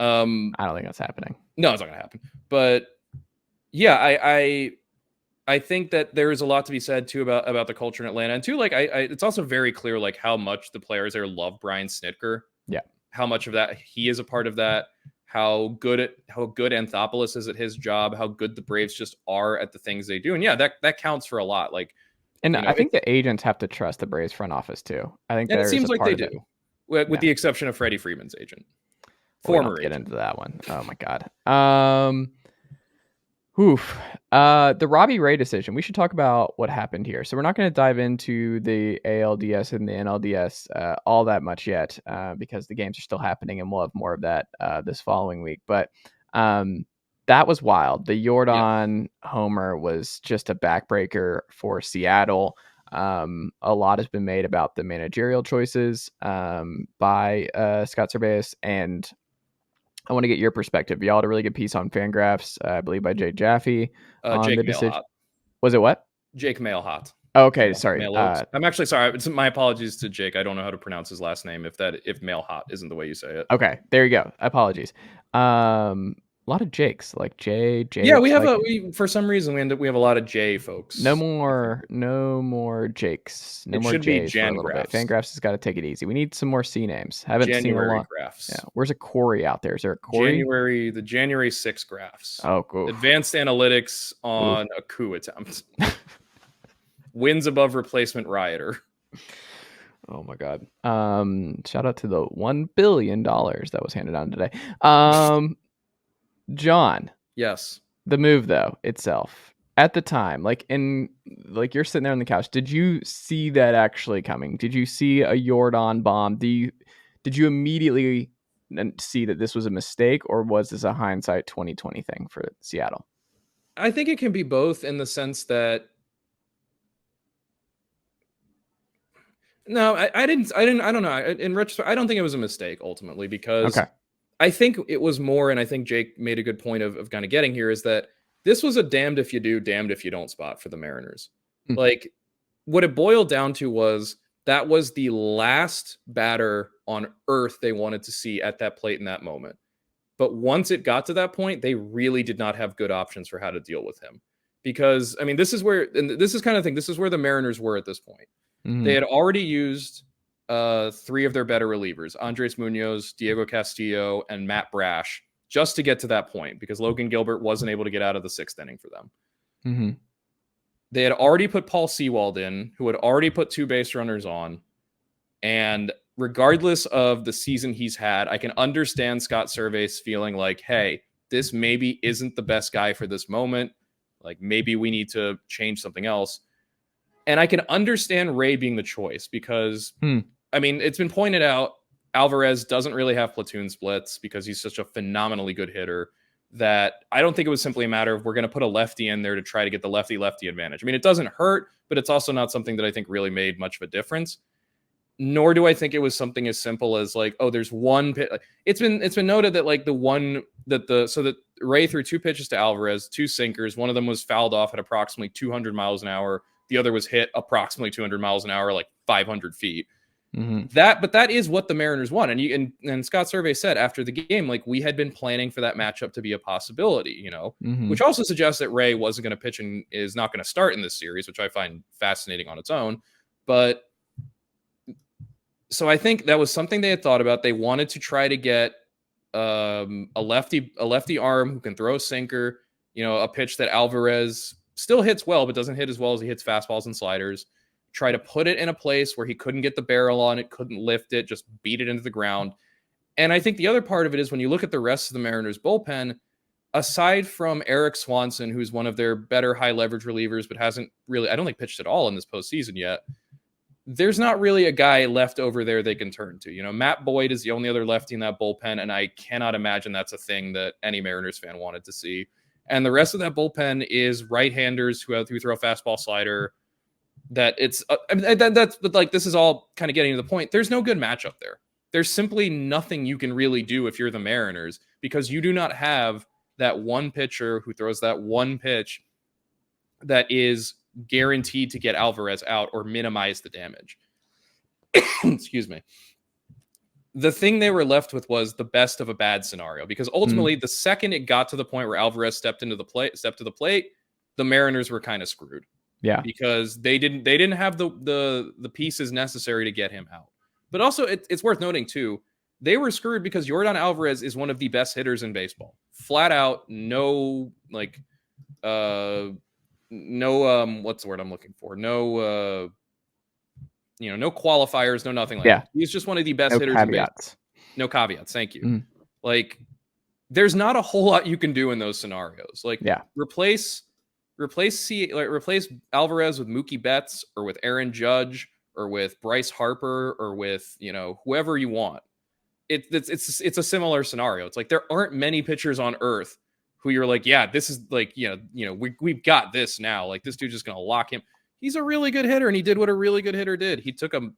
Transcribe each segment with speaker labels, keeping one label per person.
Speaker 1: I don't think that's happening.
Speaker 2: No, it's not going to happen. But yeah, I think that there is a lot to be said too about the culture in Atlanta, and too, like it's also very clear like how much the players there love Brian Snitker.
Speaker 1: Yeah,
Speaker 2: how much of that he is a part of that. How good Anthopoulos is at his job. How good the Braves just are at the things they do, and yeah, that counts for a lot. Like,
Speaker 1: and I think the agents have to trust the Braves front office too. I think
Speaker 2: it seems like they do, with the exception of Freddie Freeman's agent.
Speaker 1: Former agent. Get into that one. Oh my God. The Robbie Ray decision. We should talk about what happened here. So we're not going to dive into the ALDS and the NLDS all that much yet because the games are still happening and we'll have more of that this following week. But that was wild. The Yordan homer was just a backbreaker for Seattle. A lot has been made about the managerial choices by Scott Servais, and I want to get your perspective. Y'all had a really good piece on Fangraphs, I believe by Jay Jaffe on
Speaker 2: Jake
Speaker 1: the decision.
Speaker 2: Mailhot.
Speaker 1: Was it what?
Speaker 2: Jake Mailhot.
Speaker 1: Okay, sorry.
Speaker 2: I'm actually sorry. My apologies to Jake. I don't know how to pronounce his last name. If Mailhot isn't the way you say it.
Speaker 1: Okay, there you go. Apologies. A lot of Jakes, like Jay.
Speaker 2: Yeah, we have for some reason we have a lot of J folks.
Speaker 1: No more Jakes. No more J's for a little bit. Fangraphs has got to take it easy. We need some more C names. Haven't seen a lot. Graphs. Yeah. Where's a Corey out there? Is there a Corey?
Speaker 2: The January 6 graphs.
Speaker 1: Oh, cool.
Speaker 2: Advanced analytics on a coup attempt. Wins above replacement rioter.
Speaker 1: Oh my God. Shout out to the $1 billion that was handed down today. John.
Speaker 2: Yes.
Speaker 1: The move though itself at the time, like you're sitting there on the couch. Did you see that actually coming? Did you see a Yordan bomb? Did you immediately see that this was a mistake, or was this a hindsight 2020 thing for Seattle?
Speaker 2: I think it can be both in the sense that no, I don't know. In retrospect, I don't think it was a mistake ultimately because I think it was more, and I think Jake made a good point of kind of getting here, is that this was a damned if you do, damned if you don't spot for the Mariners. Like, what it boiled down to was that was the last batter on earth they wanted to see at that plate in that moment. But once it got to that point, they really did not have good options for how to deal with him. Because, I mean, this is where the Mariners were at this point. Mm-hmm. They had already used 3 of their better relievers, Andres Munoz, Diego Castillo, and Matt Brash, just to get to that point because Logan Gilbert wasn't able to get out of the 6th inning for them.
Speaker 1: Mm-hmm.
Speaker 2: They had already put Paul Sewald in, who had already put 2 base runners on. And regardless of the season he's had, I can understand Scott Servais feeling like, hey, this maybe isn't the best guy for this moment. Like, maybe we need to change something else. And I can understand Ray being the choice because, I mean, it's been pointed out, Alvarez doesn't really have platoon splits because he's such a phenomenally good hitter that I don't think it was simply a matter of we're going to put a lefty in there to try to get the lefty-lefty advantage. I mean, it doesn't hurt, but it's also not something that I think really made much of a difference. Nor do I think it was something as simple as like, oh, there's one pitch. It's been noted that like that Ray threw 2 pitches to Alvarez, 2 sinkers. One of them was fouled off at approximately 200 miles an hour. The other was hit approximately 200 miles an hour, like 500 feet.
Speaker 1: Mm-hmm.
Speaker 2: But that is what the Mariners want. And Scott Servais said after the game, like, we had been planning for that matchup to be a possibility, which also suggests that Ray wasn't going to pitch and is not going to start in this series, which I find fascinating on its own. But so I think that was something they had thought about. They wanted to try to get a lefty arm who can throw a sinker, a pitch that Alvarez still hits well, but doesn't hit as well as he hits fastballs and sliders. Try to put it in a place where he couldn't get the barrel on it, couldn't lift it, just beat it into the ground. And I think the other part of it is when you look at the rest of the Mariners bullpen, aside from Eric Swanson, who's one of their better high leverage relievers, but hasn't really, I don't think, pitched at all in this postseason yet, there's not really a guy left over there they can turn to. Matt Boyd is the only other lefty in that bullpen, and I cannot imagine that's a thing that any Mariners fan wanted to see. And the rest of that bullpen is right-handers who throw a fastball slider. But this is all kind of getting to the point. There's no good matchup there. There's simply nothing you can really do if you're the Mariners because you do not have that one pitcher who throws that one pitch that is guaranteed to get Alvarez out or minimize the damage. Excuse me. The thing they were left with was the best of a bad scenario, because ultimately the second it got to the point where Alvarez stepped to the plate, the Mariners were kind of screwed.
Speaker 1: Yeah.
Speaker 2: Because they didn't have the pieces necessary to get him out. But also it's worth noting too, they were screwed because Yordan Alvarez is one of the best hitters in baseball. Flat out, no what's the word I'm looking for? No no qualifiers, no nothing like that. He's just one of the best hitters in baseball. No caveats. Thank you. Like, there's not a whole lot you can do in those scenarios. Like, replace Alvarez with Mookie Betts or with Aaron Judge or with Bryce Harper or with, whoever you want. It's a similar scenario. It's like there aren't many pitchers on earth who you're like, yeah, this is like, we've got this now. Like, this dude's just going to lock him. He's a really good hitter, and he did what a really good hitter did. He took a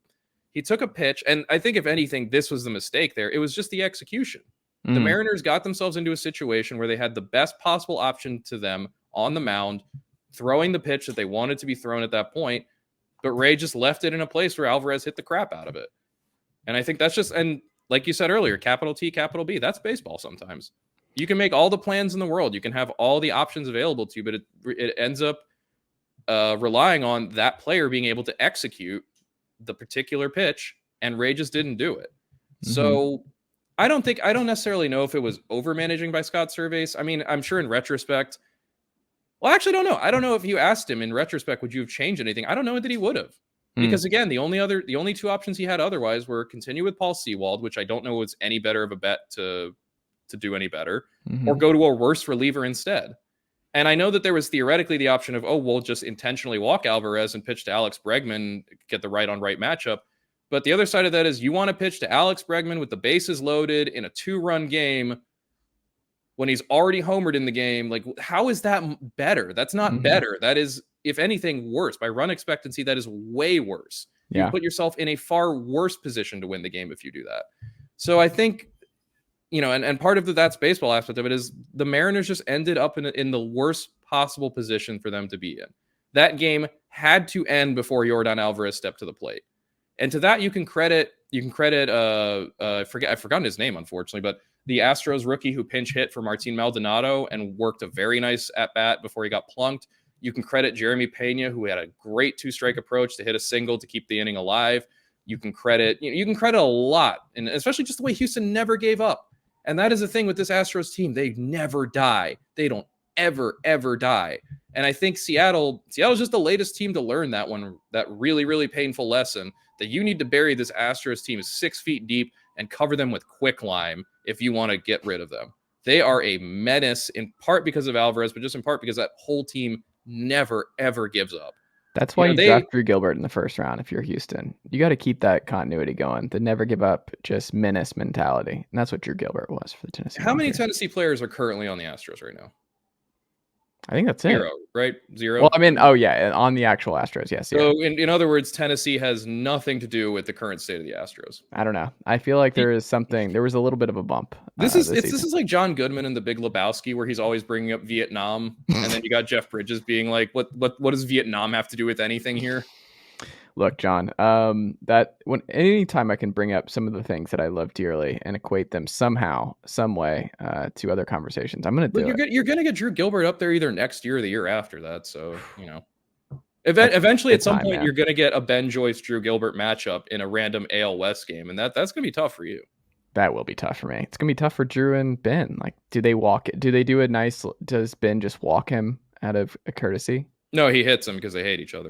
Speaker 2: pitch, and I think if anything, this was the mistake there. It was just the execution. The Mariners got themselves into a situation where they had the best possible option to them on the mound, throwing the pitch that they wanted to be thrown at that point, but Ray just left it in a place where Alvarez hit the crap out of it. And I think that's just, and like you said earlier, capital T, capital B, that's baseball sometimes. You can make all the plans in the world. You can have all the options available to you, but it ends up relying on that player being able to execute the particular pitch, and Ray just didn't do it. So I don't necessarily know if it was over managing by Scott Servais. I mean, I'm sure in retrospect, well, I actually don't know. I don't know if you asked him in retrospect, would you have changed anything? I don't know that he would have, because again, the only two options he had otherwise were continue with Paul Sewald, which I don't know was any better of a bet to do any better, or go to a worse reliever instead. And I know that there was theoretically the option of, we'll just intentionally walk Alvarez and pitch to Alex Bregman, get the right matchup. But the other side of that is you want to pitch to Alex Bregman with the bases loaded in a 2-run game when he's already homered in the game. Like, how is that better? That's not better. That is, if anything, worse. By run expectancy, that is way worse. You put yourself in a far worse position to win the game if you do that. So I think, and part of that's baseball aspect of it is the Mariners just ended up in the worst possible position for them to be in. That game had to end before Yordan Alvarez stepped to the plate. And to that, you can credit I've forgotten his name, unfortunately, but the Astros rookie who pinch hit for Martin Maldonado and worked a very nice at bat before he got plunked. You can credit Jeremy Pena, who had a great 2-strike approach to hit a single to keep the inning alive. You can credit a lot, and especially just the way Houston never gave up. And that is the thing with this Astros team. They never die. They don't ever, ever die. And I think Seattle's just the latest team to learn that really, really painful lesson that you need to bury this Astros team 6 feet deep and cover them with quicklime if you want to get rid of them. They are a menace, in part because of Alvarez, but just in part because that whole team never, ever gives up.
Speaker 1: That's why you draft Drew Gilbert in the first round if you're Houston. You got to keep that continuity going. The never give up, just menace mentality. And that's what Drew Gilbert was for the Tennessee.
Speaker 2: How many Tennessee players are currently on the Astros right now?
Speaker 1: I think that's
Speaker 2: Zero, right? Zero.
Speaker 1: Well, I mean, on the actual Astros, yes.
Speaker 2: So in other words, Tennessee has nothing to do with the current state of the Astros.
Speaker 1: I don't know. I feel like there was a little bit of a bump.
Speaker 2: This is like John Goodman in The Big Lebowski, where he's always bringing up Vietnam, and then you got Jeff Bridges being like, "What does Vietnam have to do with anything here?"
Speaker 1: Look, John, anytime I can bring up some of the things that I love dearly and equate them somehow, some way to other conversations, I'm going to do it.
Speaker 2: You're going to get Drew Gilbert up there either next year or the year after that. So, eventually at some point, you're going to get a Ben Joyce, Drew Gilbert matchup in a random AL West game. And that's going to be tough for you.
Speaker 1: That will be tough for me. It's going to be tough for Drew and Ben. Like, do they walk it? Do they do does Ben just walk him out of a courtesy?
Speaker 2: No, he hits him because they hate each other.